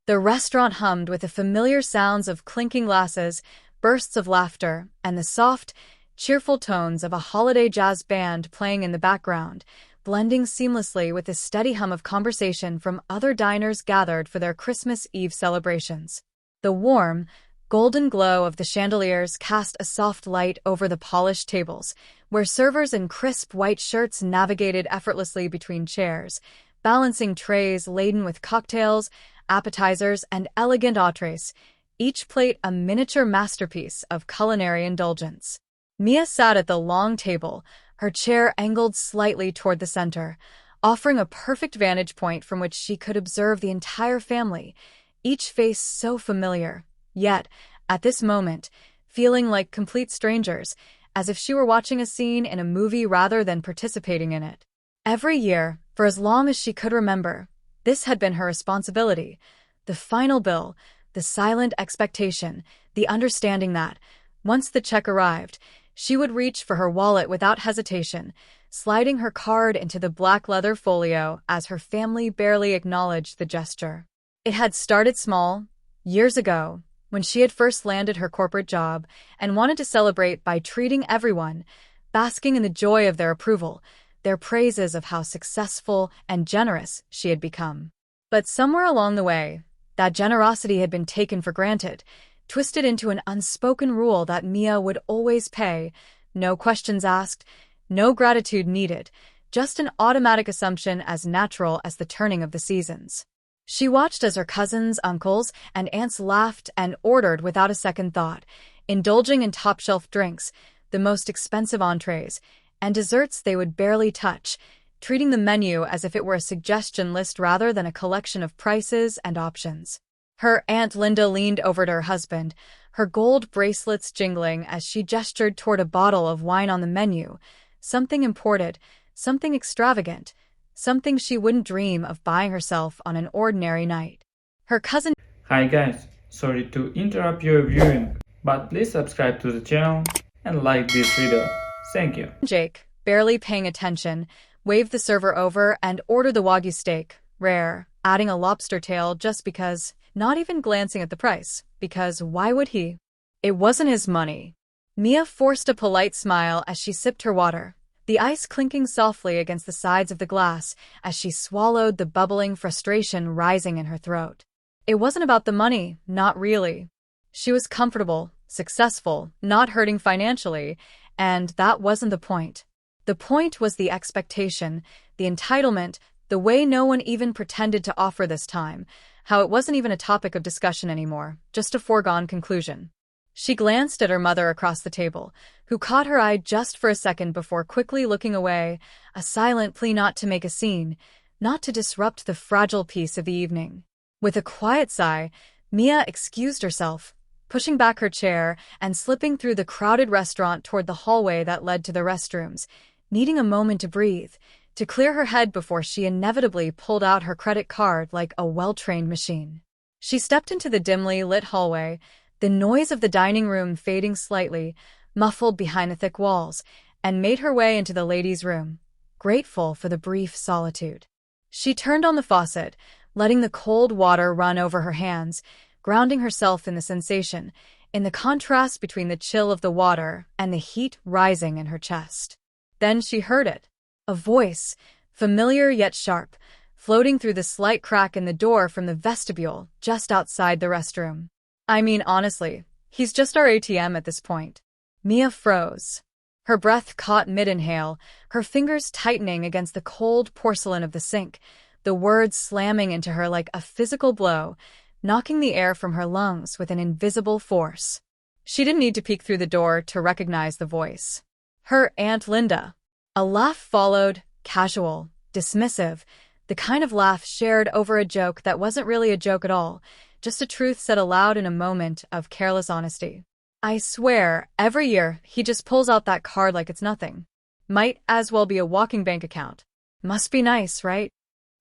The restaurant hummed with the familiar sounds of clinking glasses, bursts of laughter, and the soft, cheerful tones of a holiday jazz band playing in the background, blending seamlessly with the steady hum of conversation from other diners gathered for their Christmas Eve celebrations. The warm, golden glow of the chandeliers cast a soft light over the polished tables, where servers in crisp white shirts navigated effortlessly between chairs, balancing trays laden with cocktails, appetizers, and elegant entrees, each plate a miniature masterpiece of culinary indulgence. Mia sat at the long table, her chair angled slightly toward the center, offering a perfect vantage point from which she could observe the entire family, each face so familiar, yet, at this moment, feeling like complete strangers, as if she were watching a scene in a movie rather than participating in it. Every year, for as long as she could remember, this had been her responsibility. The final bill, the silent expectation, the understanding that, once the check arrived, she would reach for her wallet without hesitation, sliding her card into the black leather folio as her family barely acknowledged the gesture. It had started small, years ago, when she had first landed her corporate job and wanted to celebrate by treating everyone, basking in the joy of their approval, their praises of how successful and generous she had become. But somewhere along the way, that generosity had been taken for granted, twisted into an unspoken rule that Mia would always pay, no questions asked, no gratitude needed, just an automatic assumption as natural as the turning of the seasons. She watched as her cousins, uncles, and aunts laughed and ordered without a second thought, indulging in top-shelf drinks, the most expensive entrees, and desserts they would barely touch, treating the menu as if it were a suggestion list rather than a collection of prices and options. Her Aunt Linda leaned over to her husband, her gold bracelets jingling as she gestured toward a bottle of wine on the menu, something imported, something extravagant, something she wouldn't dream of buying herself on an ordinary night. Her cousin Hi guys, sorry to interrupt your viewing, but please subscribe to the channel and like this video. Thank you. Jake, barely paying attention, waved the server over and ordered the Wagyu steak, rare, adding a lobster tail just because, not even glancing at the price, because why would he? It wasn't his money. Mia forced a polite smile as she sipped her water, the ice clinking softly against the sides of the glass as she swallowed the bubbling frustration rising in her throat. It wasn't about the money, not really. She was comfortable, successful, not hurting financially, and that wasn't the point. The point was the expectation, the entitlement, the way no one even pretended to offer this time, how it wasn't even a topic of discussion anymore, just a foregone conclusion. She glanced at her mother across the table, who caught her eye just for a second before quickly looking away, a silent plea not to make a scene, not to disrupt the fragile peace of the evening. With a quiet sigh, Mia excused herself, pushing back her chair and slipping through the crowded restaurant toward the hallway that led to the restrooms, needing a moment to breathe, to clear her head before she inevitably pulled out her credit card like a well-trained machine. She stepped into the dimly lit hallway, the noise of the dining room fading slightly, muffled behind the thick walls, and made her way into the ladies' room, grateful for the brief solitude. She turned on the faucet, letting the cold water run over her hands, grounding herself in the sensation, in the contrast between the chill of the water and the heat rising in her chest. Then she heard it. A voice, familiar yet sharp, floating through the slight crack in the door from the vestibule just outside the restroom. I mean, honestly, he's just our ATM at this point. Mia froze. Her breath caught mid-inhale, her fingers tightening against the cold porcelain of the sink, the words slamming into her like a physical blow, knocking the air from her lungs with an invisible force. She didn't need to peek through the door to recognize the voice. Her Aunt Linda. A laugh followed, casual, dismissive, the kind of laugh shared over a joke that wasn't really a joke at all, just a truth said aloud in a moment of careless honesty. I swear, every year, he just pulls out that card like it's nothing. Might as well be a walking bank account. Must be nice, right?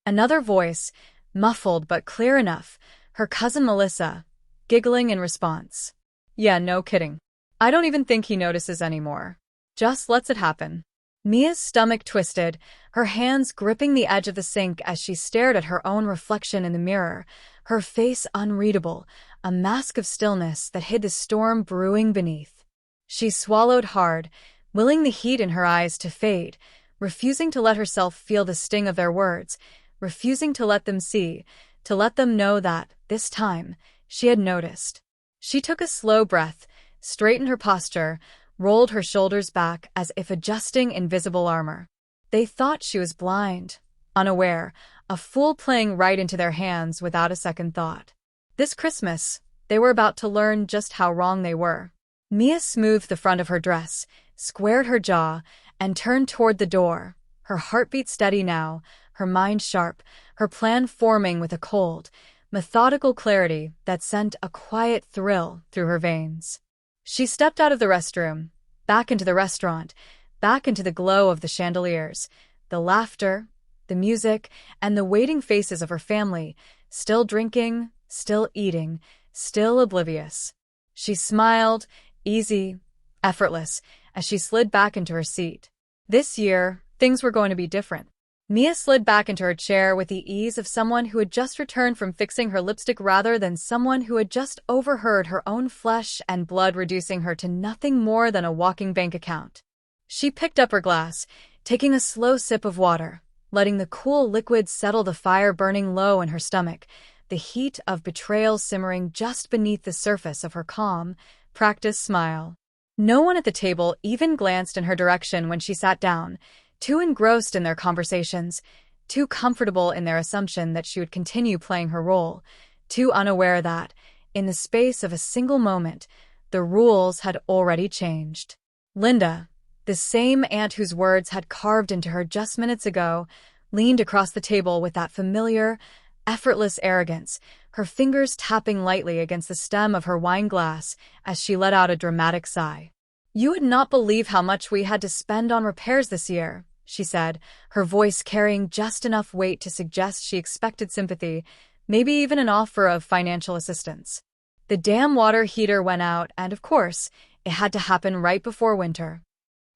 Another voice, muffled but clear enough, her cousin Melissa, giggling in response. Yeah, no kidding. I don't even think he notices anymore. Just lets it happen. Mia's stomach twisted, her hands gripping the edge of the sink as she stared at her own reflection in the mirror, her face unreadable, a mask of stillness that hid the storm brewing beneath. She swallowed hard, willing the heat in her eyes to fade, refusing to let herself feel the sting of their words, refusing to let them see, to let them know that, this time, she had noticed. She took a slow breath, straightened her posture, rolled her shoulders back as if adjusting invisible armor. They thought she was blind, unaware, a fool playing right into their hands without a second thought. This Christmas, they were about to learn just how wrong they were. Mia smoothed the front of her dress, squared her jaw, and turned toward the door, her heartbeat steady now, her mind sharp, her plan forming with a cold, methodical clarity that sent a quiet thrill through her veins. She stepped out of the restroom, back into the restaurant, back into the glow of the chandeliers, the laughter, the music, and the waiting faces of her family, still drinking, still eating, still oblivious. She smiled, easy, effortless, as she slid back into her seat. This year, things were going to be different. Mia slid back into her chair with the ease of someone who had just returned from fixing her lipstick rather than someone who had just overheard her own flesh and blood reducing her to nothing more than a walking bank account. She picked up her glass, taking a slow sip of water, letting the cool liquid settle the fire burning low in her stomach, the heat of betrayal simmering just beneath the surface of her calm, practiced smile. No one at the table even glanced in her direction when she sat down, too engrossed in their conversations, too comfortable in their assumption that she would continue playing her role, too unaware that, in the space of a single moment, the rules had already changed. Linda, the same aunt whose words had carved into her just minutes ago, leaned across the table with that familiar, effortless arrogance, her fingers tapping lightly against the stem of her wine glass as she let out a dramatic sigh. "You would not believe how much we had to spend on repairs this year," she said, her voice carrying just enough weight to suggest she expected sympathy, maybe even an offer of financial assistance. The damn water heater went out, and of course, it had to happen right before winter.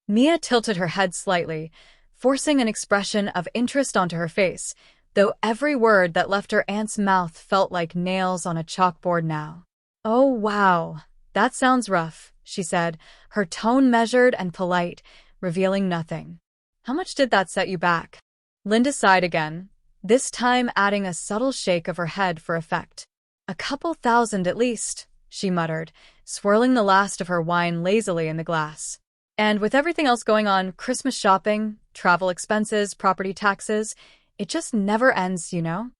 Mia tilted her head slightly, forcing an expression of interest onto her face, though every word that left her aunt's mouth felt like nails on a chalkboard now. "Oh, wow, that sounds rough," she said, her tone measured and polite, revealing nothing. "How much did that set you back?" Linda sighed again, this time adding a subtle shake of her head for effect. "A couple thousand at least," she muttered, swirling the last of her wine lazily in the glass. "And with everything else going on, Christmas shopping, travel expenses, property taxes, it just never ends, you know?"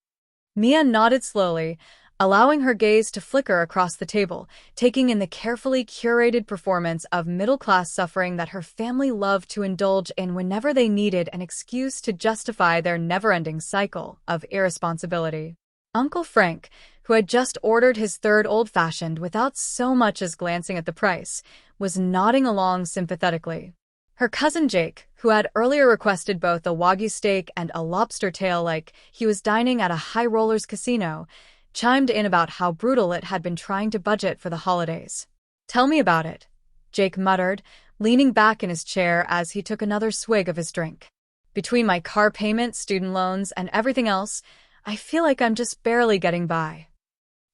Mia nodded slowly, allowing her gaze to flicker across the table, taking in the carefully curated performance of middle-class suffering that her family loved to indulge in whenever they needed an excuse to justify their never-ending cycle of irresponsibility. Uncle Frank, who had just ordered his third old-fashioned without so much as glancing at the price, was nodding along sympathetically. Her cousin Jake, who had earlier requested both a Wagyu steak and a lobster tail like he was dining at a high rollers casino, chimed in about how brutal it had been trying to budget for the holidays. "Tell me about it," Jake muttered, leaning back in his chair as he took another swig of his drink. "Between my car payment, student loans, and everything else, I feel like I'm just barely getting by."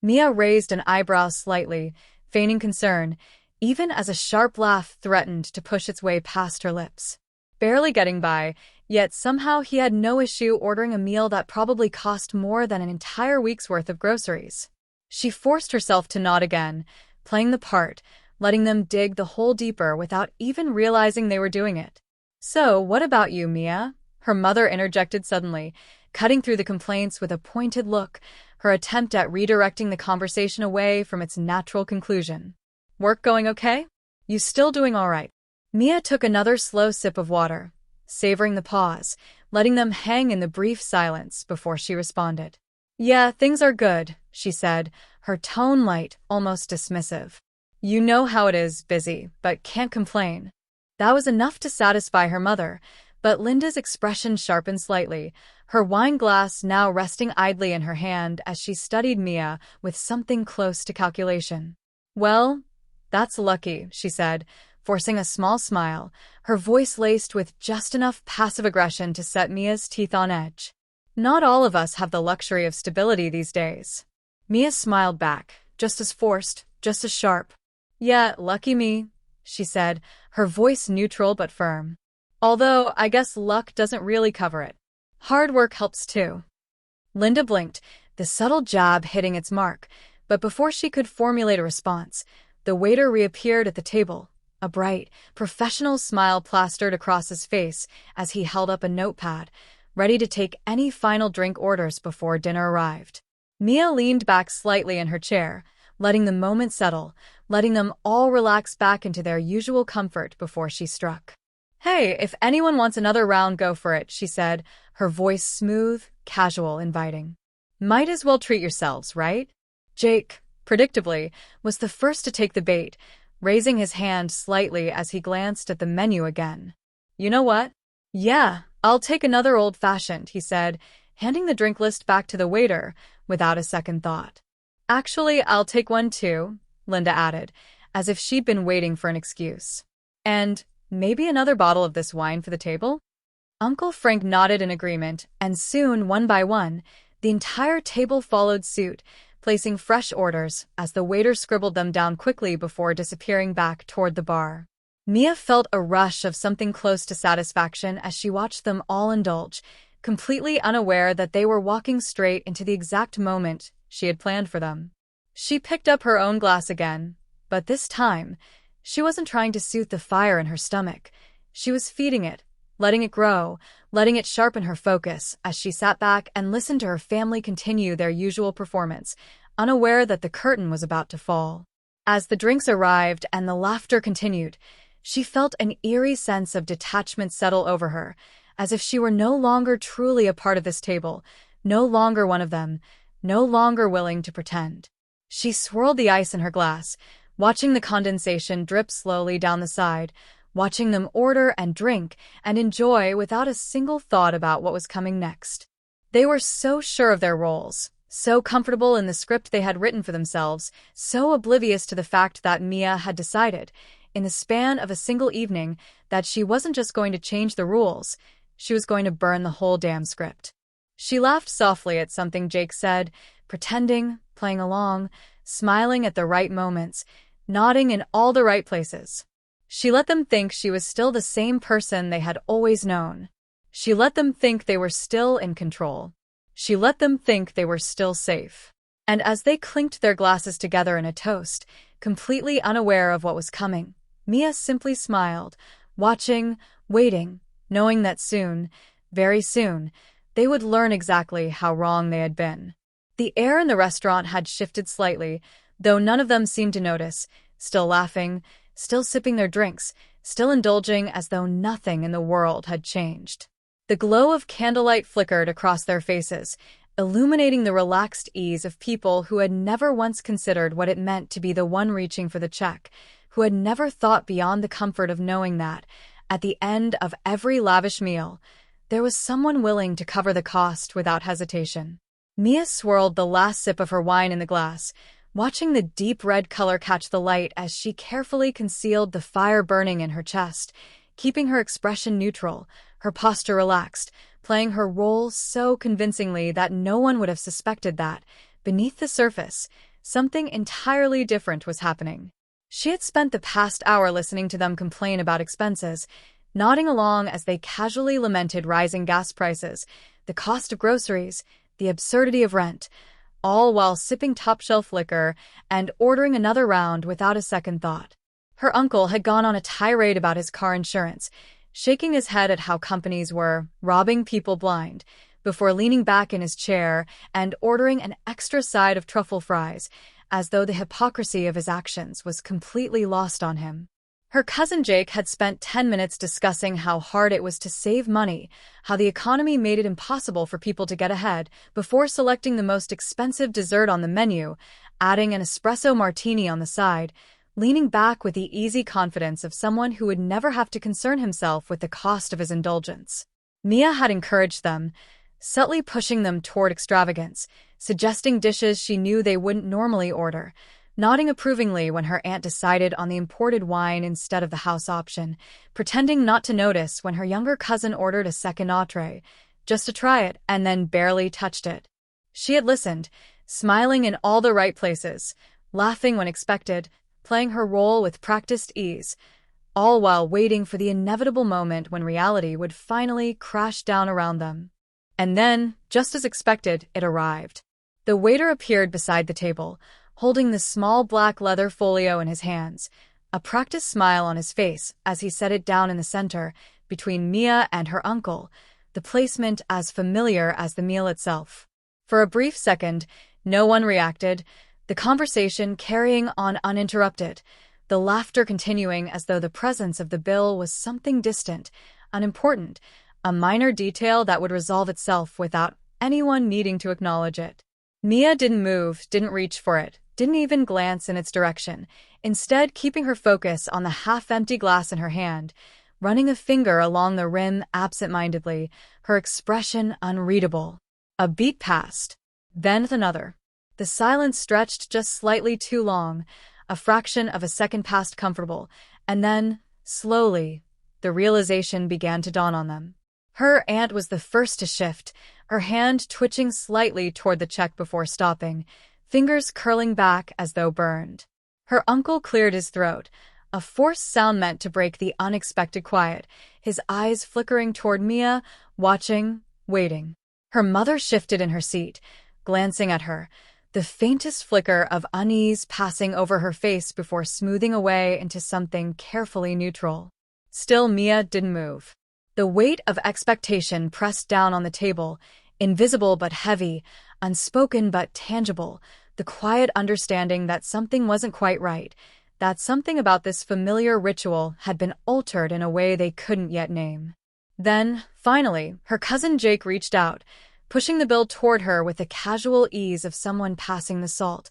Mia raised an eyebrow slightly, feigning concern, even as a sharp laugh threatened to push its way past her lips. Barely getting by, yet somehow he had no issue ordering a meal that probably cost more than an entire week's worth of groceries. She forced herself to nod again, playing the part, letting them dig the hole deeper without even realizing they were doing it. "So, what about you, Mia?" her mother interjected suddenly, cutting through the complaints with a pointed look, her attempt at redirecting the conversation away from its natural conclusion. "Work going okay? You still doing all right?" Mia took another slow sip of water, savoring the pause, letting them hang in the brief silence before she responded. "Yeah, things are good," she said, her tone light, almost dismissive. "You know how it is, busy, but can't complain." That was enough to satisfy her mother, but Linda's expression sharpened slightly, her wine glass now resting idly in her hand as she studied Mia with something close to calculation. "Well, that's lucky," she said, forcing a small smile, her voice laced with just enough passive aggression to set Mia's teeth on edge. Not all of us have the luxury of stability these days. Mia smiled back, just as forced, just as sharp. Yeah, lucky me, she said, her voice neutral but firm. Although, I guess luck doesn't really cover it. Hard work helps too. Linda blinked, the subtle jab hitting its mark, but before she could formulate a response, the waiter reappeared at the table, a bright, professional smile plastered across his face as he held up a notepad, ready to take any final drink orders before dinner arrived. Mia leaned back slightly in her chair, letting the moment settle, letting them all relax back into their usual comfort before she struck. Hey, if anyone wants another round, go for it, she said, her voice smooth, casual, inviting. Might as well treat yourselves, right? Jake, predictably, was the first to take the bait, raising his hand slightly as he glanced at the menu again. You know what? Yeah, I'll take another old-fashioned, he said, handing the drink list back to the waiter without a second thought. Actually, I'll take one too, Linda added, as if she'd been waiting for an excuse. And maybe another bottle of this wine for the table? Uncle Frank nodded in agreement, and soon, one by one, the entire table followed suit, placing fresh orders as the waiter scribbled them down quickly before disappearing back toward the bar. Mia felt a rush of something close to satisfaction as she watched them all indulge, completely unaware that they were walking straight into the exact moment she had planned for them. She picked up her own glass again, but this time, she wasn't trying to soothe the fire in her stomach. She was feeding it, letting it grow, letting it sharpen her focus as she sat back and listened to her family continue their usual performance, unaware that the curtain was about to fall. As the drinks arrived and the laughter continued, she felt an eerie sense of detachment settle over her, as if she were no longer truly a part of this table, no longer one of them, no longer willing to pretend. She swirled the ice in her glass, watching the condensation drip slowly down the side, watching them order and drink and enjoy without a single thought about what was coming next. They were so sure of their roles, so comfortable in the script they had written for themselves, so oblivious to the fact that Mia had decided, in the span of a single evening, that she wasn't just going to change the rules, she was going to burn the whole damn script. She laughed softly at something Jake said, pretending, playing along, smiling at the right moments, nodding in all the right places. She let them think she was still the same person they had always known. She let them think they were still in control. She let them think they were still safe. And as they clinked their glasses together in a toast, completely unaware of what was coming, Mia simply smiled, watching, waiting, knowing that soon, very soon, they would learn exactly how wrong they had been. The air in the restaurant had shifted slightly, though none of them seemed to notice, still laughing, still sipping their drinks, still indulging as though nothing in the world had changed. The glow of candlelight flickered across their faces, illuminating the relaxed ease of people who had never once considered what it meant to be the one reaching for the check, who had never thought beyond the comfort of knowing that, at the end of every lavish meal, there was someone willing to cover the cost without hesitation. Mia swirled the last sip of her wine in the glass, watching the deep red color catch the light as she carefully concealed the fire burning in her chest, keeping her expression neutral, her posture relaxed, playing her role so convincingly that no one would have suspected that, beneath the surface, something entirely different was happening. She had spent the past hour listening to them complain about expenses, nodding along as they casually lamented rising gas prices, the cost of groceries, the absurdity of rent, all while sipping top-shelf liquor and ordering another round without a second thought. Her uncle had gone on a tirade about his car insurance, shaking his head at how companies were robbing people blind, before leaning back in his chair and ordering an extra side of truffle fries, as though the hypocrisy of his actions was completely lost on him. Her cousin Jake had spent 10 minutes discussing how hard it was to save money, how the economy made it impossible for people to get ahead, before selecting the most expensive dessert on the menu, adding an espresso martini on the side, leaning back with the easy confidence of someone who would never have to concern himself with the cost of his indulgence. Mia had encouraged them, subtly pushing them toward extravagance, suggesting dishes she knew they wouldn't normally order, nodding approvingly when her aunt decided on the imported wine instead of the house option, pretending not to notice when her younger cousin ordered a second entree, just to try it, and then barely touched it. She had listened, smiling in all the right places, laughing when expected, playing her role with practiced ease, all while waiting for the inevitable moment when reality would finally crash down around them. And then, just as expected, it arrived. The waiter appeared beside the table, holding the small black leather folio in his hands, a practiced smile on his face as he set it down in the center, between Mia and her uncle, the placement as familiar as the meal itself. For a brief second, no one reacted, the conversation carrying on uninterrupted, the laughter continuing as though the presence of the bill was something distant, unimportant, a minor detail that would resolve itself without anyone needing to acknowledge it. Mia didn't move, didn't reach for it, didn't even glance in its direction, instead keeping her focus on the half-empty glass in her hand, running a finger along the rim absent-mindedly, her expression unreadable. A beat passed, then another. The silence stretched just slightly too long, a fraction of a second passed comfortable, and then, slowly, the realization began to dawn on them. Her aunt was the first to shift, her hand twitching slightly toward the check before stopping, fingers curling back as though burned. Her uncle cleared his throat, a forced sound meant to break the unexpected quiet, his eyes flickering toward Mia, watching, waiting. Her mother shifted in her seat, glancing at her, the faintest flicker of unease passing over her face before smoothing away into something carefully neutral. Still, Mia didn't move. The weight of expectation pressed down on the table, invisible but heavy, unspoken but tangible, the quiet understanding that something wasn't quite right, that something about this familiar ritual had been altered in a way they couldn't yet name. Then, finally, her cousin Jake reached out, pushing the bill toward her with the casual ease of someone passing the salt,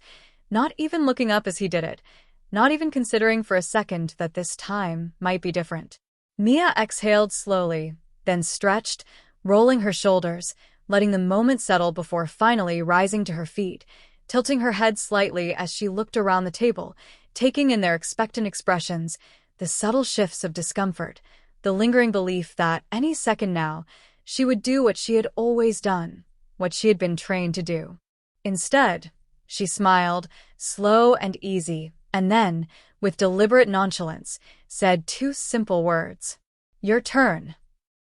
not even looking up as he did it, not even considering for a second that this time might be different. Mia exhaled slowly, then stretched, rolling her shoulders, letting the moment settle before finally rising to her feet, tilting her head slightly as she looked around the table, taking in their expectant expressions, the subtle shifts of discomfort, the lingering belief that any second now, she would do what she had always done, what she had been trained to do. Instead, she smiled, slow and easy, and then, with deliberate nonchalance, said two simple words. "Your turn."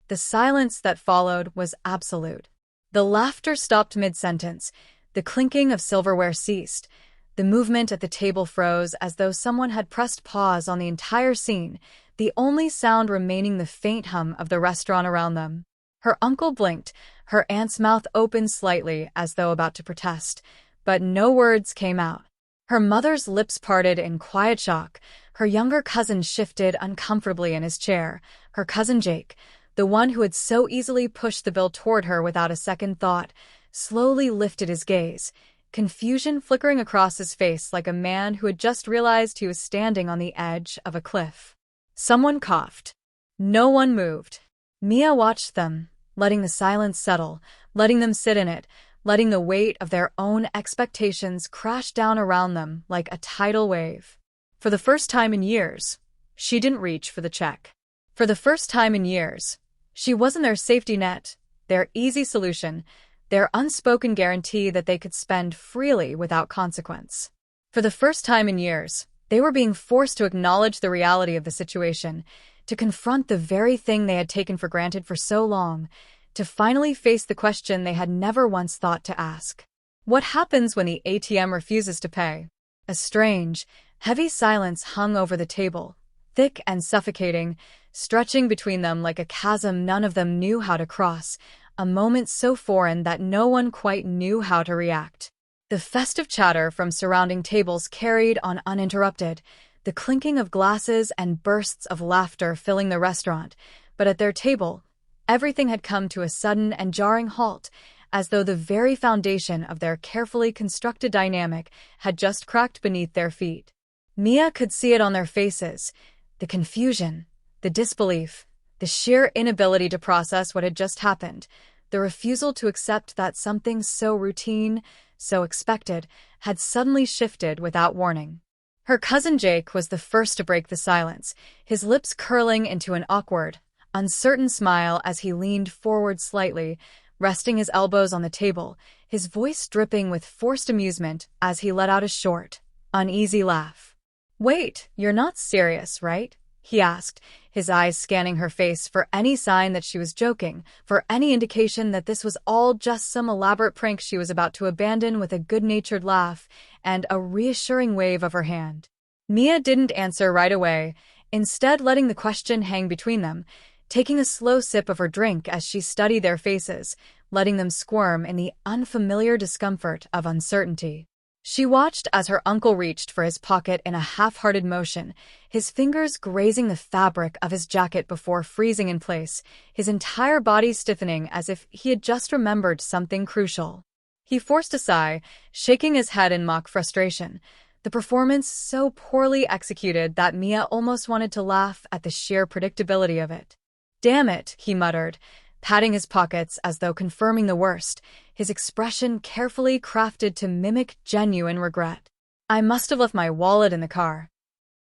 The silence that followed was absolute. The laughter stopped mid-sentence, the clinking of silverware ceased, the movement at the table froze as though someone had pressed pause on the entire scene, the only sound remaining the faint hum of the restaurant around them. Her uncle blinked, her aunt's mouth opened slightly as though about to protest, but no words came out. Her mother's lips parted in quiet shock, her younger cousin shifted uncomfortably in his chair, her cousin Jake, the one who had so easily pushed the bill toward her without a second thought, slowly lifted his gaze, confusion flickering across his face like a man who had just realized he was standing on the edge of a cliff. Someone coughed. No one moved. Mia watched them, letting the silence settle, letting them sit in it, letting the weight of their own expectations crash down around them like a tidal wave. For the first time in years, she didn't reach for the check. For the first time in years, she wasn't their safety net, their easy solution, their unspoken guarantee that they could spend freely without consequence. For the first time in years, they were being forced to acknowledge the reality of the situation, to confront the very thing they had taken for granted for so long, to finally face the question they had never once thought to ask. What happens when the ATM refuses to pay? A strange, heavy silence hung over the table, thick and suffocating, stretching between them like a chasm none of them knew how to cross, a moment so foreign that no one quite knew how to react. The festive chatter from surrounding tables carried on uninterrupted, the clinking of glasses and bursts of laughter filling the restaurant, but at their table, everything had come to a sudden and jarring halt, as though the very foundation of their carefully constructed dynamic had just cracked beneath their feet. Mia could see it on their faces, the confusion, the disbelief, the sheer inability to process what had just happened, the refusal to accept that something so routine, so expected, had suddenly shifted without warning. Her cousin Jake was the first to break the silence, his lips curling into an awkward, uncertain smile as he leaned forward slightly, resting his elbows on the table, his voice dripping with forced amusement as he let out a short, uneasy laugh. "Wait, you're not serious, right?" he asked, his eyes scanning her face for any sign that she was joking, for any indication that this was all just some elaborate prank she was about to abandon with a good-natured laugh and a reassuring wave of her hand. Mia didn't answer right away, instead letting the question hang between them, taking a slow sip of her drink as she studied their faces, letting them squirm in the unfamiliar discomfort of uncertainty. She watched as her uncle reached for his pocket in a half-hearted motion, his fingers grazing the fabric of his jacket before freezing in place, his entire body stiffening as if he had just remembered something crucial. He forced a sigh, shaking his head in mock frustration, the performance so poorly executed that Mia almost wanted to laugh at the sheer predictability of it. "Damn it," he muttered, patting his pockets as though confirming the worst, his expression carefully crafted to mimic genuine regret. "I must have left my wallet in the car."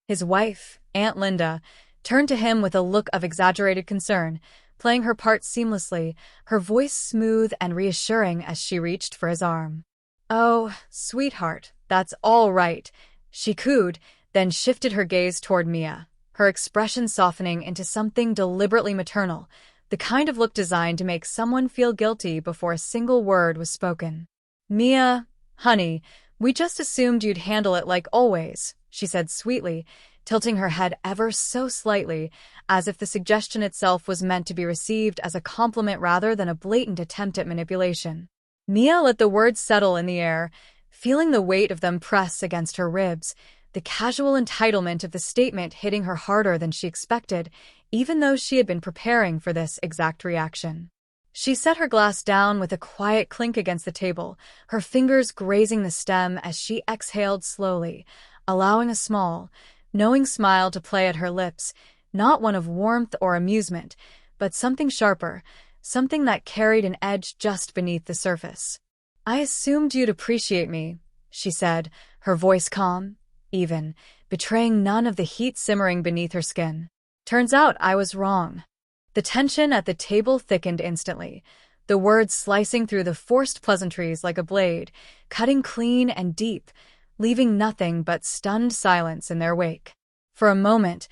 His wife, Aunt Linda, turned to him with a look of exaggerated concern, playing her part seamlessly, her voice smooth and reassuring as she reached for his arm. "Oh, sweetheart, that's all right," she cooed, then shifted her gaze toward Mia, her expression softening into something deliberately maternal, the kind of look designed to make someone feel guilty before a single word was spoken. "Mia, honey, we just assumed you'd handle it like always," she said sweetly, tilting her head ever so slightly, as if the suggestion itself was meant to be received as a compliment rather than a blatant attempt at manipulation. Mia let the words settle in the air, feeling the weight of them press against her ribs, the casual entitlement of the statement hitting her harder than she expected, even though she had been preparing for this exact reaction. She set her glass down with a quiet clink against the table, her fingers grazing the stem as she exhaled slowly, allowing a small, knowing smile to play at her lips, not one of warmth or amusement, but something sharper, something that carried an edge just beneath the surface. "I assumed you'd appreciate me," she said, her voice calm, even, betraying none of the heat simmering beneath her skin. "Turns out I was wrong." The tension at the table thickened instantly, the words slicing through the forced pleasantries like a blade, cutting clean and deep, leaving nothing but stunned silence in their wake. For a moment,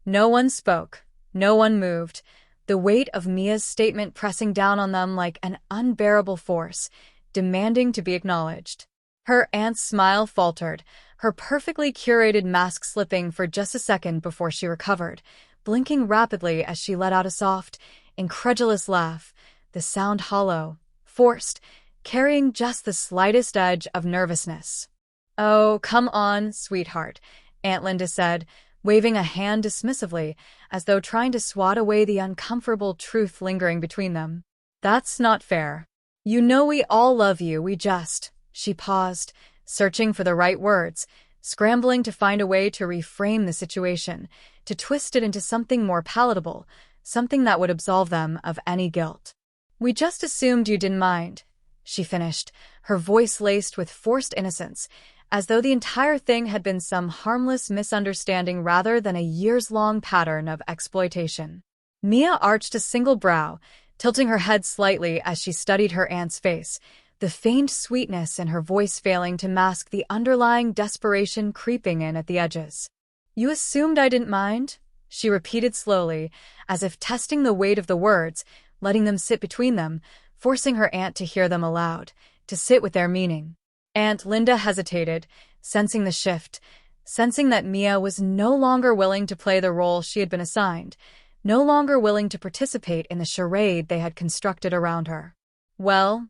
no one spoke, no one moved, the weight of Mia's statement pressing down on them like an unbearable force, demanding to be acknowledged. Her aunt's smile faltered, her perfectly curated mask slipping for just a second before she recovered, blinking rapidly as she let out a soft, incredulous laugh, the sound hollow, forced, carrying just the slightest edge of nervousness. "Oh, come on, sweetheart," Aunt Linda said, waving a hand dismissively, as though trying to swat away the uncomfortable truth lingering between them. "That's not fair. You know we all love you, we just—" She paused, searching for the right words, scrambling to find a way to reframe the situation, to twist it into something more palatable, something that would absolve them of any guilt. "We just assumed you didn't mind," she finished, her voice laced with forced innocence, as though the entire thing had been some harmless misunderstanding rather than a years-long pattern of exploitation. Mia arched a single brow, tilting her head slightly as she studied her aunt's face, the feigned sweetness in her voice failing to mask the underlying desperation creeping in at the edges. "You assumed I didn't mind?" she repeated slowly, as if testing the weight of the words, letting them sit between them, forcing her aunt to hear them aloud, to sit with their meaning. Aunt Linda hesitated, sensing the shift, sensing that Mia was no longer willing to play the role she had been assigned, no longer willing to participate in the charade they had constructed around her. "Well,"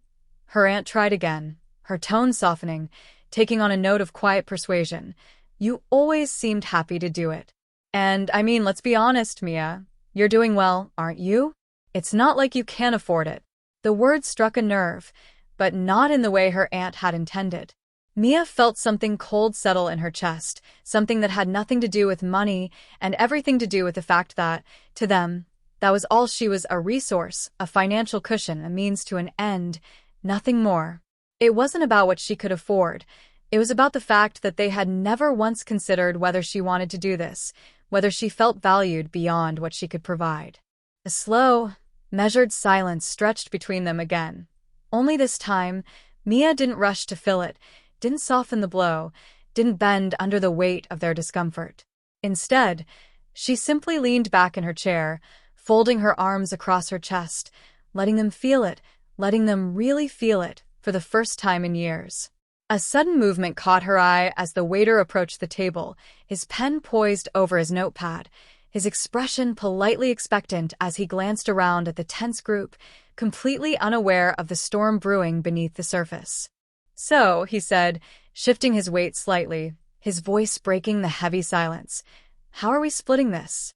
her aunt tried again, her tone softening, taking on a note of quiet persuasion, "you always seemed happy to do it. And, I mean, let's be honest, Mia. You're doing well, aren't you? It's not like you can't afford it." The word struck a nerve, but not in the way her aunt had intended. Mia felt something cold settle in her chest, something that had nothing to do with money and everything to do with the fact that, to them, that was all she was, a resource, a financial cushion, a means to an end, nothing more. It wasn't about what she could afford. It was about the fact that they had never once considered whether she wanted to do this, whether she felt valued beyond what she could provide. A slow, measured silence stretched between them again. Only this time, Mia didn't rush to fill it, didn't soften the blow, didn't bend under the weight of their discomfort. Instead, she simply leaned back in her chair, folding her arms across her chest, letting them feel it, letting them really feel it, for the first time in years. A sudden movement caught her eye as the waiter approached the table, his pen poised over his notepad, his expression politely expectant as he glanced around at the tense group, completely unaware of the storm brewing beneath the surface. "So," he said, shifting his weight slightly, his voice breaking the heavy silence, "how are we splitting this?"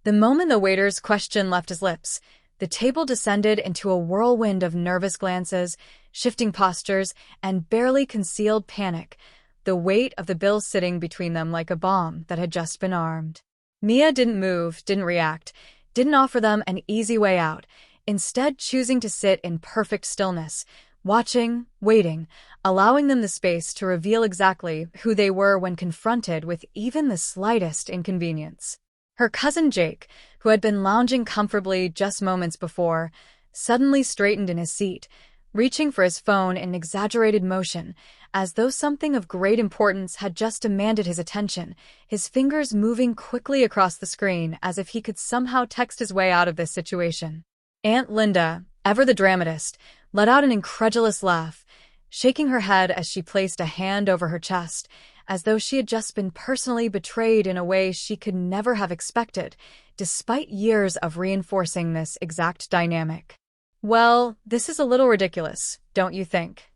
The moment the waiter's question left his lips, the table descended into a whirlwind of nervous glances, shifting postures, and barely concealed panic, the weight of the bill sitting between them like a bomb that had just been armed. Mia didn't move, didn't react, didn't offer them an easy way out, instead choosing to sit in perfect stillness, watching, waiting, allowing them the space to reveal exactly who they were when confronted with even the slightest inconvenience. Her cousin Jake, who had been lounging comfortably just moments before, suddenly straightened in his seat, reaching for his phone in exaggerated motion, as though something of great importance had just demanded his attention, his fingers moving quickly across the screen as if he could somehow text his way out of this situation. Aunt Linda, ever the dramatist, let out an incredulous laugh, shaking her head as she placed a hand over her chest, as though she had just been personally betrayed in a way she could never have expected, despite years of reinforcing this exact dynamic. "Well, this is a little ridiculous, don't you think?"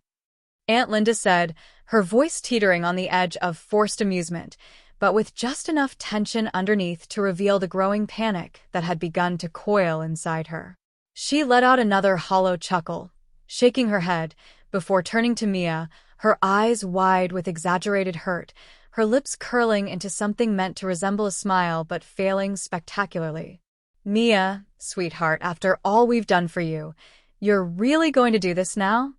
Aunt Linda said, her voice teetering on the edge of forced amusement, but with just enough tension underneath to reveal the growing panic that had begun to coil inside her. She let out another hollow chuckle, shaking her head, before turning to Mia, her eyes wide with exaggerated hurt, her lips curling into something meant to resemble a smile but failing spectacularly. "Mia, sweetheart, after all we've done for you, you're really going to do this now?"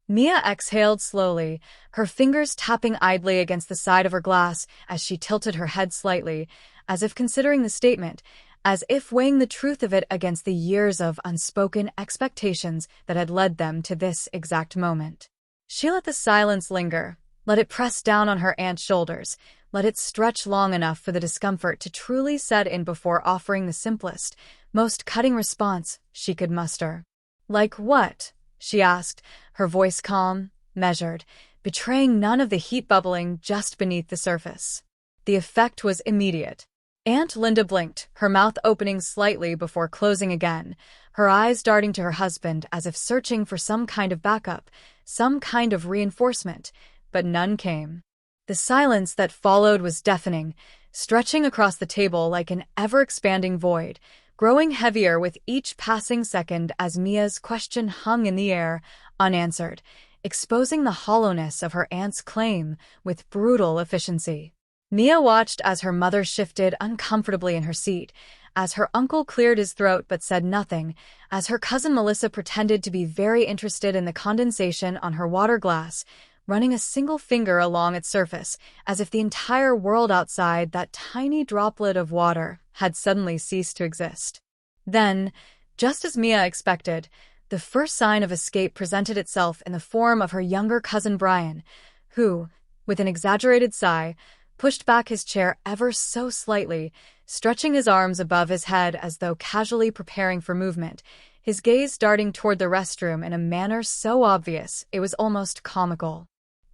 Mia exhaled slowly, her fingers tapping idly against the side of her glass as she tilted her head slightly, as if considering the statement, as if weighing the truth of it against the years of unspoken expectations that had led them to this exact moment. She let the silence linger, let it press down on her aunt's shoulders, let it stretch long enough for the discomfort to truly set in before offering the simplest, most cutting response she could muster. "Like what?" she asked, her voice calm, measured, betraying none of the heat bubbling just beneath the surface. The effect was immediate. Aunt Linda blinked, her mouth opening slightly before closing again, her eyes darting to her husband as if searching for some kind of backup, some kind of reinforcement, but none came. The silence that followed was deafening, stretching across the table like an ever-expanding void, growing heavier with each passing second as Mia's question hung in the air, unanswered, exposing the hollowness of her aunt's claim with brutal efficiency. Mia watched as her mother shifted uncomfortably in her seat, as her uncle cleared his throat but said nothing, as her cousin Melissa pretended to be very interested in the condensation on her water glass, running a single finger along its surface, as if the entire world outside that tiny droplet of water had suddenly ceased to exist. Then, just as Mia expected, the first sign of escape presented itself in the form of her younger cousin Brian, who, with an exaggerated sigh, pushed back his chair ever so slightly, stretching his arms above his head as though casually preparing for movement, his gaze darting toward the restroom in a manner so obvious it was almost comical.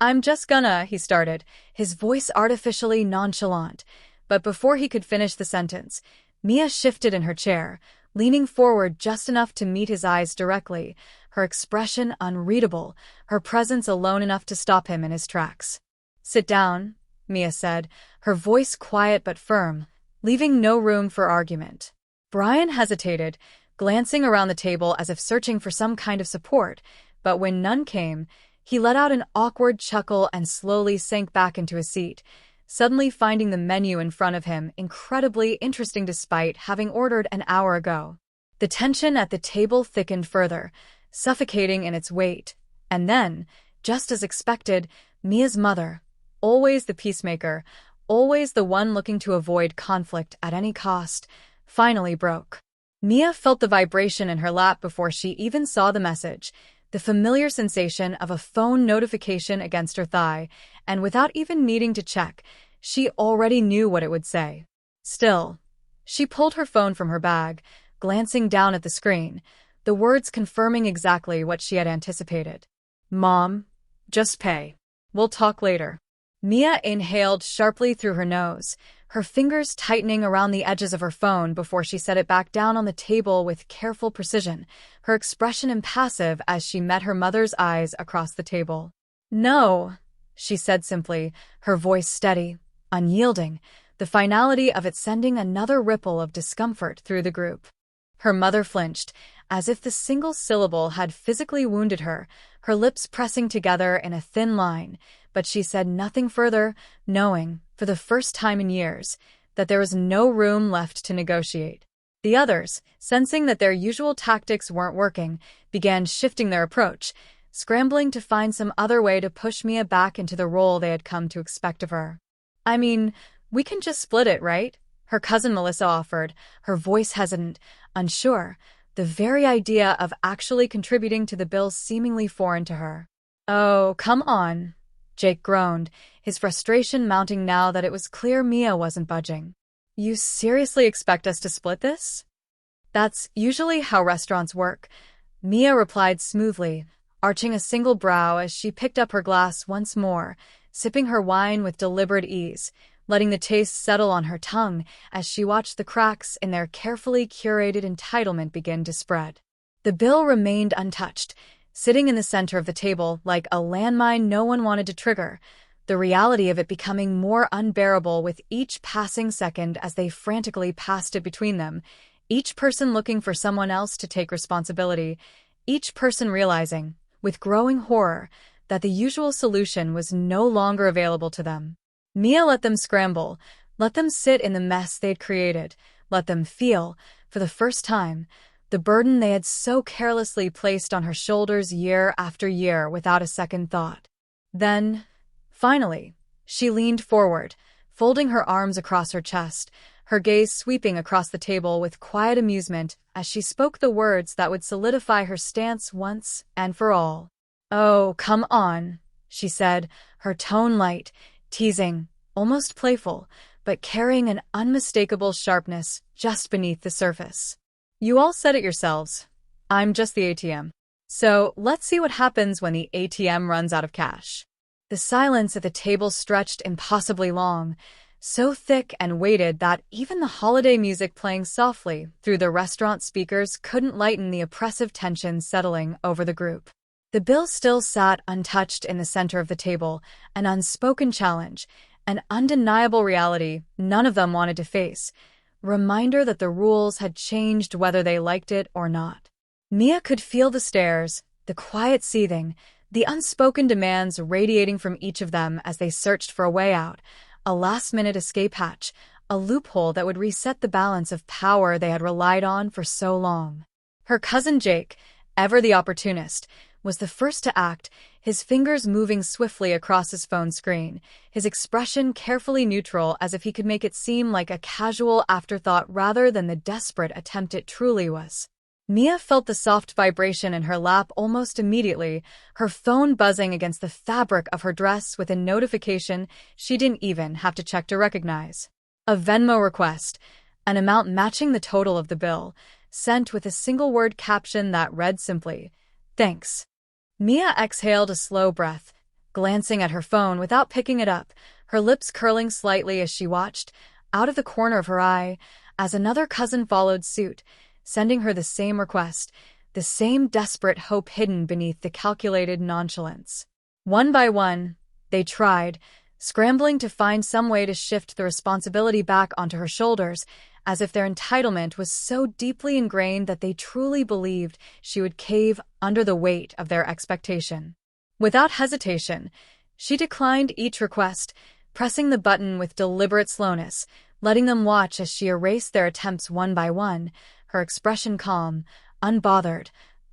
"I'm just gonna," he started, his voice artificially nonchalant, but before he could finish the sentence, Mia shifted in her chair, leaning forward just enough to meet his eyes directly, her expression unreadable, her presence alone enough to stop him in his tracks. "Sit down," Mia said, her voice quiet but firm, leaving no room for argument. Brian hesitated, glancing around the table as if searching for some kind of support, but when none came, he let out an awkward chuckle and slowly sank back into his seat, suddenly finding the menu in front of him incredibly interesting despite having ordered an hour ago. The tension at the table thickened further, suffocating in its weight, and then, just as expected, Mia's mother, always the peacemaker, always the one looking to avoid conflict at any cost, finally broke. Mia felt the vibration in her lap before she even saw the message, the familiar sensation of a phone notification against her thigh, and without even needing to check, she already knew what it would say. Still, she pulled her phone from her bag, glancing down at the screen, the words confirming exactly what she had anticipated. "Mom, just pay. We'll talk later." Mia inhaled sharply through her nose, her fingers tightening around the edges of her phone before she set it back down on the table with careful precision, her expression impassive as she met her mother's eyes across the table. "No," she said simply, her voice steady, unyielding, the finality of it sending another ripple of discomfort through the group. Her mother flinched, as if the single syllable had physically wounded her, her lips pressing together in a thin line, but she said nothing further, knowing, for the first time in years, that there was no room left to negotiate. The others, sensing that their usual tactics weren't working, began shifting their approach, scrambling to find some other way to push Mia back into the role they had come to expect of her. "I mean, we can just split it, right?" her cousin Melissa offered, her voice hesitant, unsure, the very idea of actually contributing to the bill seemingly foreign to her. "Oh, come on," Jake groaned, his frustration mounting now that it was clear Mia wasn't budging. "You seriously expect us to split this?" "That's usually how restaurants work," Mia replied smoothly, arching a single brow as she picked up her glass once more, sipping her wine with deliberate ease, letting the taste settle on her tongue as she watched the cracks in their carefully curated entitlement begin to spread. The bill remained untouched, sitting in the center of the table like a landmine no one wanted to trigger, the reality of it becoming more unbearable with each passing second as they frantically passed it between them, each person looking for someone else to take responsibility, each person realizing, with growing horror, that the usual solution was no longer available to them. Mia let them scramble, let them sit in the mess they'd created, let them feel, for the first time, the burden they had so carelessly placed on her shoulders year after year without a second thought. Then, finally, she leaned forward, folding her arms across her chest, her gaze sweeping across the table with quiet amusement as she spoke the words that would solidify her stance once and for all. "Oh, come on," she said, her tone light, teasing, almost playful, but carrying an unmistakable sharpness just beneath the surface. "You all said it yourselves. I'm just the ATM. So let's see what happens when the ATM runs out of cash." The silence at the table stretched impossibly long, so thick and weighted that even the holiday music playing softly through the restaurant speakers couldn't lighten the oppressive tension settling over the group. The bill still sat untouched in the center of the table, an unspoken challenge, an undeniable reality none of them wanted to face, reminder that the rules had changed whether they liked it or not. Mia could feel the stares, the quiet seething, the unspoken demands radiating from each of them as they searched for a way out, a last-minute escape hatch, a loophole that would reset the balance of power they had relied on for so long. Her cousin Jake, ever the opportunist, was the first to act, his fingers moving swiftly across his phone screen, his expression carefully neutral as if he could make it seem like a casual afterthought rather than the desperate attempt it truly was. Mia felt the soft vibration in her lap almost immediately, her phone buzzing against the fabric of her dress with a notification she didn't even have to check to recognize. A Venmo request, an amount matching the total of the bill, sent with a single-word caption that read simply, "Thanks." Mia exhaled a slow breath, glancing at her phone without picking it up, her lips curling slightly as she watched, out of the corner of her eye, as another cousin followed suit, sending her the same request, the same desperate hope hidden beneath the calculated nonchalance. One by one, they tried, scrambling to find some way to shift the responsibility back onto her shoulders, as if their entitlement was so deeply ingrained that they truly believed she would cave under the weight of their expectation. Without hesitation, she declined each request, pressing the button with deliberate slowness, letting them watch as she erased their attempts one by one, her expression calm, unbothered,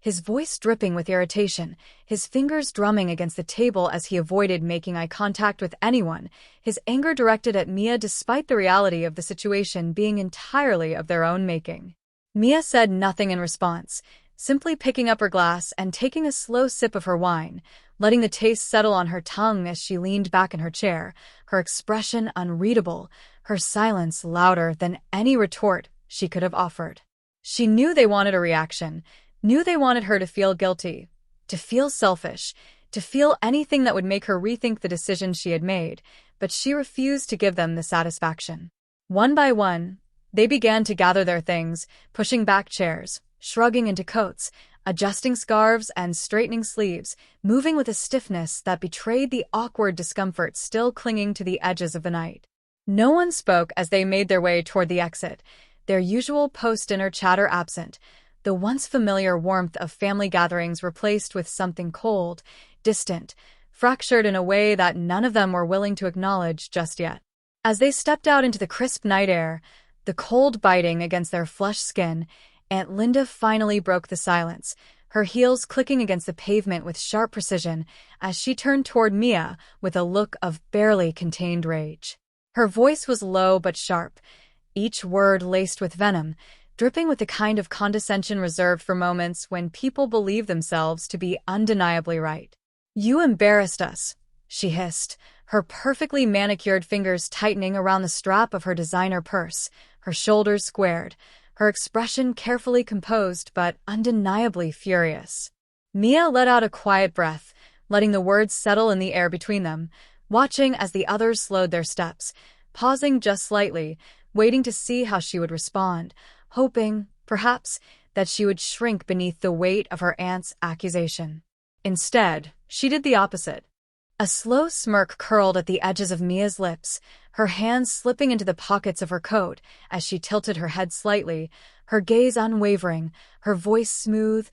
his voice dripping with irritation, his fingers drumming against the table as he avoided making eye contact with anyone, his anger directed at Mia despite the reality of the situation being entirely of their own making. Mia said nothing in response, simply picking up her glass and taking a slow sip of her wine, letting the taste settle on her tongue as she leaned back in her chair, her expression unreadable, her silence louder than any retort she could have offered. She knew they wanted a reaction, knew they wanted her to feel guilty, to feel selfish, to feel anything that would make her rethink the decision she had made, but she refused to give them the satisfaction. One by one, they began to gather their things, pushing back chairs, shrugging into coats, adjusting scarves and straightening sleeves, moving with a stiffness that betrayed the awkward discomfort still clinging to the edges of the night. No one spoke as they made their way toward the exit, their usual post-dinner chatter absent, the once familiar warmth of family gatherings replaced with something cold, distant, fractured in a way that none of them were willing to acknowledge just yet. As they stepped out into the crisp night air, the cold biting against their flushed skin, Aunt Linda finally broke the silence, her heels clicking against the pavement with sharp precision as she turned toward Mia with a look of barely contained rage. Her voice was low but sharp, each word laced with venom, dripping with the kind of condescension reserved for moments when people believe themselves to be undeniably right. "You embarrassed us," she hissed, her perfectly manicured fingers tightening around the strap of her designer purse, her shoulders squared, her expression carefully composed but undeniably furious. Mia let out a quiet breath, letting the words settle in the air between them, watching as the others slowed their steps, pausing just slightly, waiting to see how she would respond, hoping, perhaps, that she would shrink beneath the weight of her aunt's accusation. Instead, she did the opposite. A slow smirk curled at the edges of Mia's lips, her hands slipping into the pockets of her coat as she tilted her head slightly, her gaze unwavering, her voice smooth,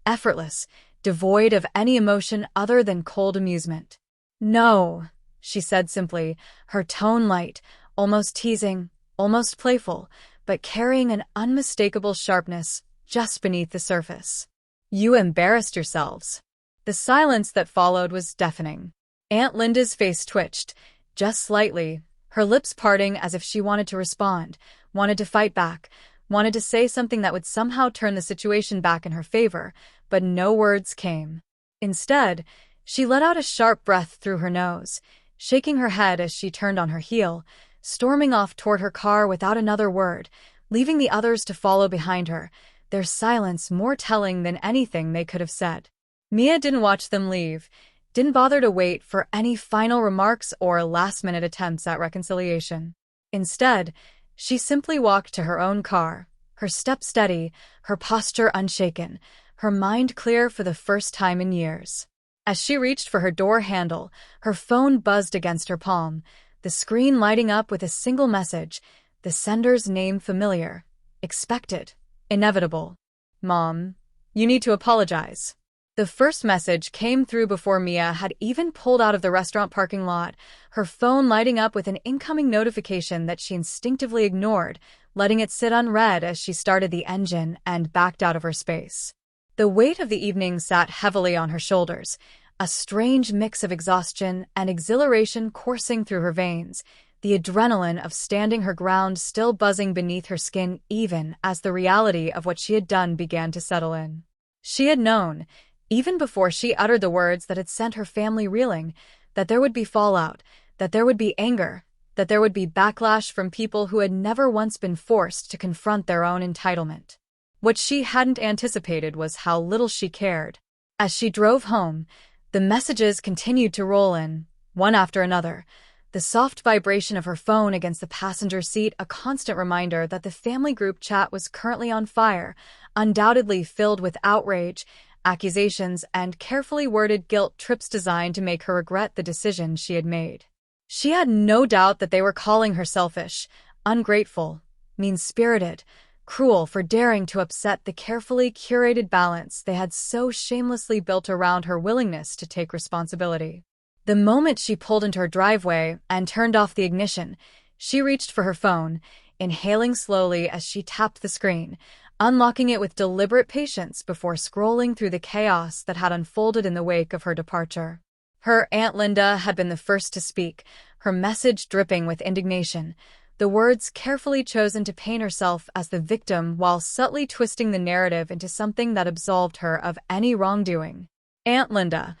effortless, devoid of any emotion other than cold amusement. "No," she said simply, her tone light, almost teasing, almost playful, but carrying an unmistakable sharpness just beneath the surface. "You embarrassed yourselves." The silence that followed was deafening. Aunt Linda's face twitched, just slightly, her lips parting as if she wanted to respond, wanted to fight back, wanted to say something that would somehow turn the situation back in her favor, but no words came. Instead, she let out a sharp breath through her nose, shaking her head as she turned on her heel, storming off toward her car without another word, leaving the others to follow behind her, their silence more telling than anything they could have said. Mia didn't watch them leave, didn't bother to wait for any final remarks or last-minute attempts at reconciliation. Instead, she simply walked to her own car, her step steady, her posture unshaken, her mind clear for the first time in years. As she reached for her door handle, her phone buzzed against her palm, the screen lighting up with a single message, the sender's name familiar, expected, inevitable. "Mom, you need to apologize." The first message came through before Mia had even pulled out of the restaurant parking lot, her phone lighting up with an incoming notification that she instinctively ignored, letting it sit unread as she started the engine and backed out of her space. The weight of the evening sat heavily on her shoulders, a strange mix of exhaustion and exhilaration coursing through her veins, the adrenaline of standing her ground still buzzing beneath her skin even as the reality of what she had done began to settle in. She had known, even before she uttered the words that had sent her family reeling, that there would be fallout, that there would be anger, that there would be backlash from people who had never once been forced to confront their own entitlement. What she hadn't anticipated was how little she cared. As she drove home, the messages continued to roll in, one after another, the soft vibration of her phone against the passenger seat a constant reminder that the family group chat was currently on fire, undoubtedly filled with outrage, accusations, and carefully worded guilt trips designed to make her regret the decision she had made. She had no doubt that they were calling her selfish, ungrateful, mean-spirited, cruel for daring to upset the carefully curated balance they had so shamelessly built around her willingness to take responsibility. The moment she pulled into her driveway and turned off the ignition, she reached for her phone, inhaling slowly as she tapped the screen, unlocking it with deliberate patience before scrolling through the chaos that had unfolded in the wake of her departure. Her Aunt Linda had been the first to speak, her message dripping with indignation, the words carefully chosen to paint herself as the victim while subtly twisting the narrative into something that absolved her of any wrongdoing. Aunt Linda,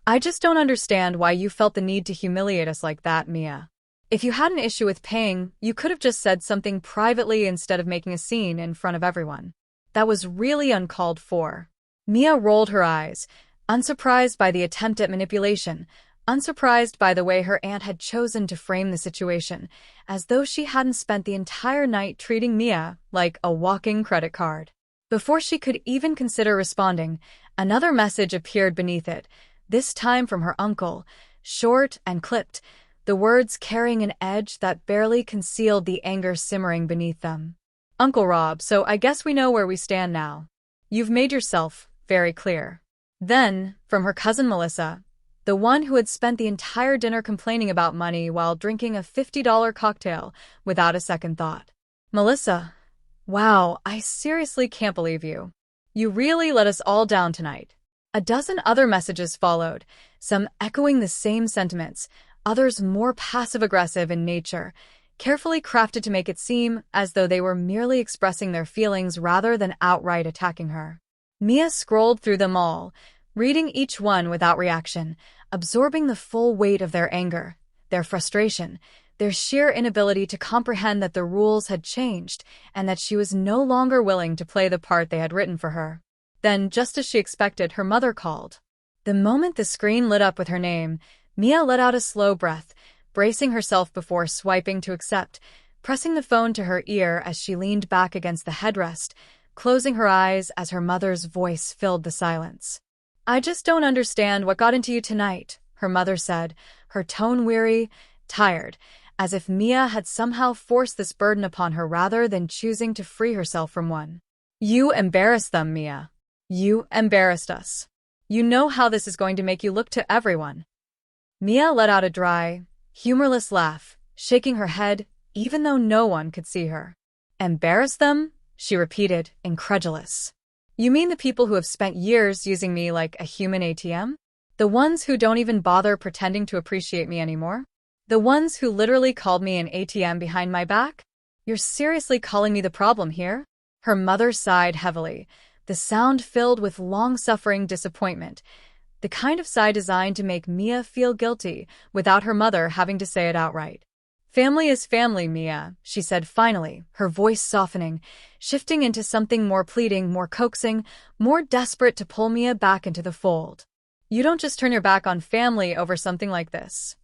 I just don't understand why you felt the need to humiliate us like that, Mia. If you had an issue with paying, you could have just said something privately instead of making a scene in front of everyone. That was really uncalled for. Mia rolled her eyes, unsurprised by the attempt at manipulation, unsurprised by the way her aunt had chosen to frame the situation, as though she hadn't spent the entire night treating Mia like a walking credit card. Before she could even consider responding, another message appeared beneath it, this time from her uncle, short and clipped, the words carrying an edge that barely concealed the anger simmering beneath them. Uncle Rob, so I guess we know where we stand now. You've made yourself very clear. Then, from her cousin Melissa, the one who had spent the entire dinner complaining about money while drinking a $50 cocktail without a second thought. Melissa, wow, I seriously can't believe you. You really let us all down tonight. A dozen other messages followed, some echoing the same sentiments, others more passive-aggressive in nature, carefully crafted to make it seem as though they were merely expressing their feelings rather than outright attacking her. Mia scrolled through them all, reading each one without reaction, absorbing the full weight of their anger, their frustration, their sheer inability to comprehend that the rules had changed and that she was no longer willing to play the part they had written for her. Then, just as she expected, her mother called. The moment the screen lit up with her name, Mia let out a slow breath, bracing herself before swiping to accept, pressing the phone to her ear as she leaned back against the headrest, closing her eyes as her mother's voice filled the silence. I just don't understand what got into you tonight, her mother said, her tone weary, tired, as if Mia had somehow forced this burden upon her rather than choosing to free herself from one. You embarrassed them, Mia. You embarrassed us. You know how this is going to make you look to everyone. Mia let out a dry, humorless laugh, shaking her head, even though no one could see her. Embarrass them? She repeated, incredulous. You mean the people who have spent years using me like a human ATM? The ones who don't even bother pretending to appreciate me anymore? The ones who literally called me an ATM behind my back? You're seriously calling me the problem here? Her mother sighed heavily, the sound filled with long-suffering disappointment, the kind of sigh designed to make Mia feel guilty without her mother having to say it outright. Family is family, Mia, she said finally, her voice softening, shifting into something more pleading, more coaxing, more desperate to pull Mia back into the fold. You don't just turn your back on family over something like this.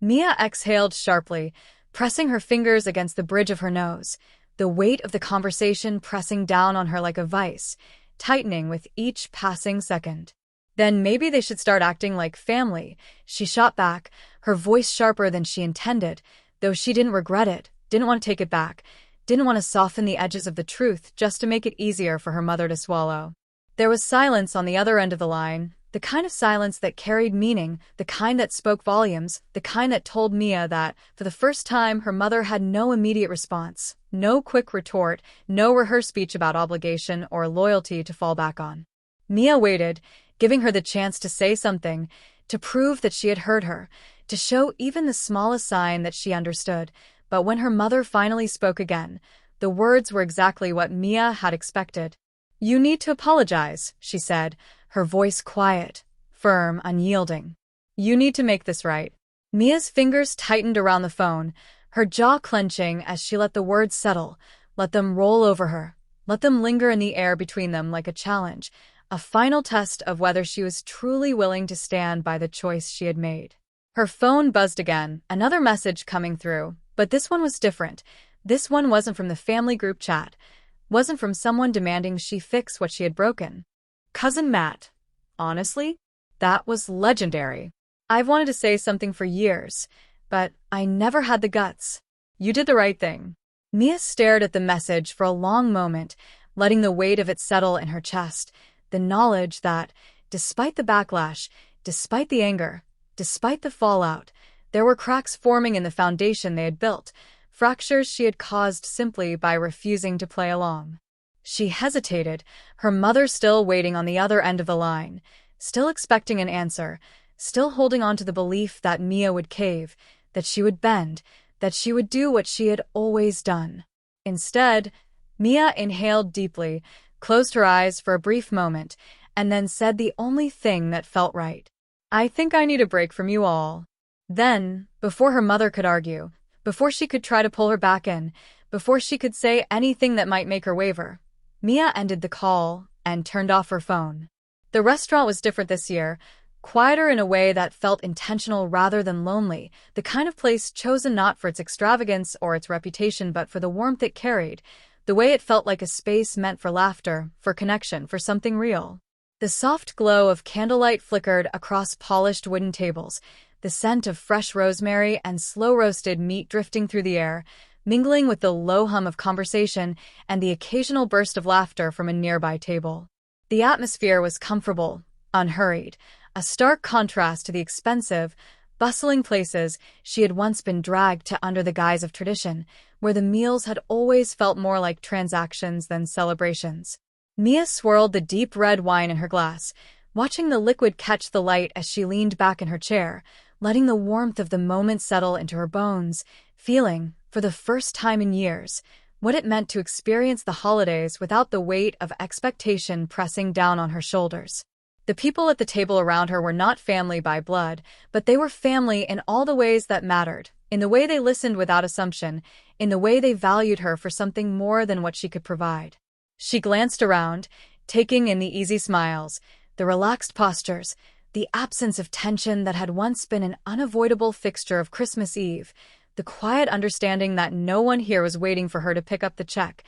Mia exhaled sharply, pressing her fingers against the bridge of her nose, the weight of the conversation pressing down on her like a vice, tightening with each passing second. Then maybe they should start acting like family, she shot back, her voice sharper than she intended, though she didn't regret it, didn't want to take it back, didn't want to soften the edges of the truth just to make it easier for her mother to swallow. There was silence on the other end of the line, the kind of silence that carried meaning, the kind that spoke volumes, the kind that told Mia that, for the first time, her mother had no immediate response, no quick retort, no rehearsed speech about obligation or loyalty to fall back on. Mia waited, giving her the chance to say something, to prove that she had heard her, to show even the smallest sign that she understood. But when her mother finally spoke again, the words were exactly what Mia had expected. "You need to apologize," she said, her voice quiet, firm, unyielding. "You need to make this right." Mia's fingers tightened around the phone, her jaw clenching as she let the words settle, let them roll over her, let them linger in the air between them like a challenge, a final test of whether she was truly willing to stand by the choice she had made. Her phone buzzed again, another message coming through, but this one was different. This one wasn't from the family group chat, wasn't from someone demanding she fix what she had broken. "Cousin Matt. Honestly, that was legendary. I've wanted to say something for years, but I never had the guts. You did the right thing." Mia stared at the message for a long moment, letting the weight of it settle in her chest, the knowledge that, despite the backlash, despite the anger, despite the fallout, there were cracks forming in the foundation they had built, fractures she had caused simply by refusing to play along. She hesitated, her mother still waiting on the other end of the line, still expecting an answer, still holding on to the belief that Mia would cave, that she would bend, that she would do what she had always done. Instead, Mia inhaled deeply, closed her eyes for a brief moment, and then said the only thing that felt right. "I think I need a break from you all." Then, before her mother could argue, before she could try to pull her back in, before she could say anything that might make her waver, Mia ended the call and turned off her phone. The restaurant was different this year, quieter in a way that felt intentional rather than lonely, the kind of place chosen not for its extravagance or its reputation but for the warmth it carried, the way it felt like a space meant for laughter, for connection, for something real. The soft glow of candlelight flickered across polished wooden tables, the scent of fresh rosemary and slow-roasted meat drifting through the air, mingling with the low hum of conversation and the occasional burst of laughter from a nearby table. The atmosphere was comfortable, unhurried, a stark contrast to the expensive, bustling places she had once been dragged to under the guise of tradition, where the meals had always felt more like transactions than celebrations. Mia swirled the deep red wine in her glass, watching the liquid catch the light as she leaned back in her chair, letting the warmth of the moment settle into her bones, feeling, for the first time in years, what it meant to experience the holidays without the weight of expectation pressing down on her shoulders. The people at the table around her were not family by blood, but they were family in all the ways that mattered, in the way they listened without assumption, in the way they valued her for something more than what she could provide. She glanced around, taking in the easy smiles, the relaxed postures, the absence of tension that had once been an unavoidable fixture of Christmas Eve, the quiet understanding that no one here was waiting for her to pick up the check,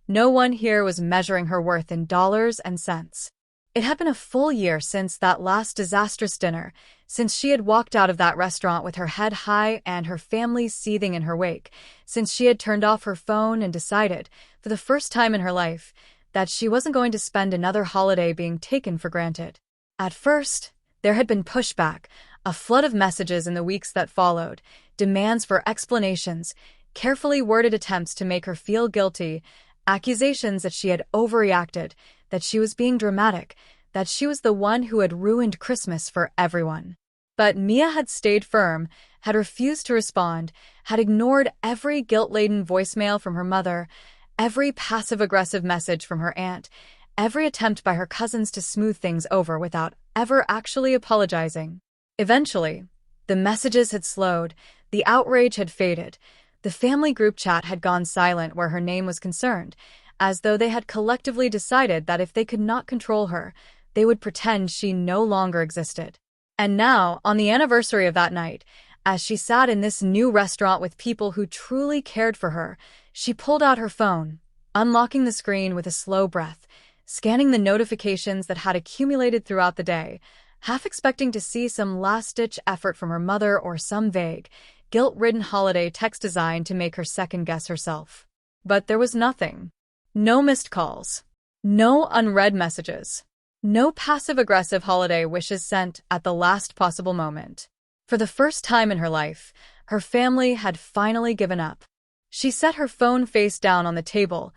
no one here was measuring her worth in dollars and cents. It had been a full year since that last disastrous dinner, since she had walked out of that restaurant with her head high and her family seething in her wake, since she had turned off her phone and decided, for the first time in her life, that she wasn't going to spend another holiday being taken for granted. At first, there had been pushback, a flood of messages in the weeks that followed, demands for explanations, carefully worded attempts to make her feel guilty, accusations that she had overreacted, that she was being dramatic, that she was the one who had ruined Christmas for everyone. But Mia had stayed firm, had refused to respond, had ignored every guilt-laden voicemail from her mother, every passive-aggressive message from her aunt, every attempt by her cousins to smooth things over without ever actually apologizing. Eventually, the messages had slowed, the outrage had faded, the family group chat had gone silent where her name was concerned, as though they had collectively decided that if they could not control her, they would pretend she no longer existed. And now, on the anniversary of that night, as she sat in this new restaurant with people who truly cared for her, she pulled out her phone, unlocking the screen with a slow breath, scanning the notifications that had accumulated throughout the day, half expecting to see some last-ditch effort from her mother or some vague, guilt-ridden holiday text designed to make her second-guess herself. But there was nothing. No missed calls. No unread messages. No passive-aggressive holiday wishes sent at the last possible moment. For the first time in her life, her family had finally given up. She set her phone face down on the table,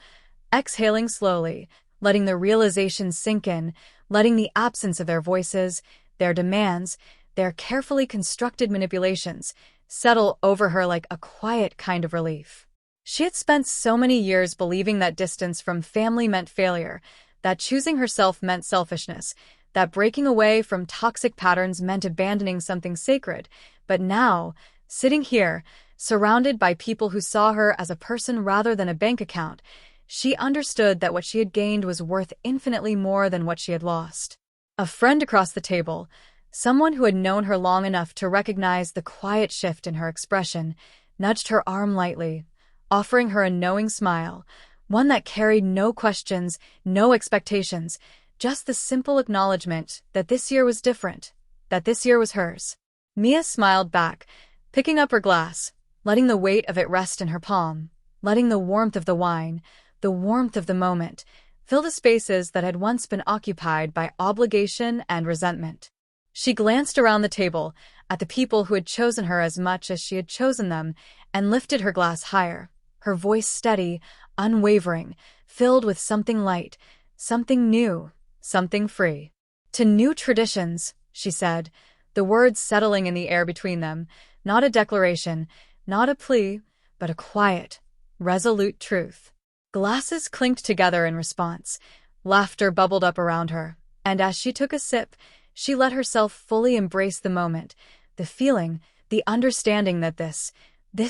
exhaling slowly, letting the realization sink in, letting the absence of their voices, their demands, their carefully constructed manipulations settle over her like a quiet kind of relief. She had spent so many years believing that distance from family meant failure, that choosing herself meant selfishness, that breaking away from toxic patterns meant abandoning something sacred. But now, sitting here, surrounded by people who saw her as a person rather than a bank account, she understood that what she had gained was worth infinitely more than what she had lost. A friend across the table, someone who had known her long enough to recognize the quiet shift in her expression, nudged her arm lightly, offering her a knowing smile, one that carried no questions, no expectations, just the simple acknowledgement that this year was different, that this year was hers. Mia smiled back, picking up her glass, letting the weight of it rest in her palm, letting the warmth of the wine, the warmth of the moment, fill the spaces that had once been occupied by obligation and resentment. She glanced around the table, at the people who had chosen her as much as she had chosen them, and lifted her glass higher, her voice steady, unwavering, filled with something light, something new, something free. To new traditions, she said, the words settling in the air between them, not a declaration, not a plea, but a quiet, resolute truth. Glasses clinked together in response. Laughter bubbled up around her, and as she took a sip, she let herself fully embrace the moment, the feeling, the understanding that this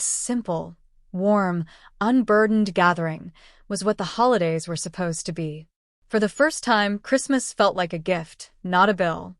simple, warm, unburdened gathering was what the holidays were supposed to be. For the first time, Christmas felt like a gift, not a bill.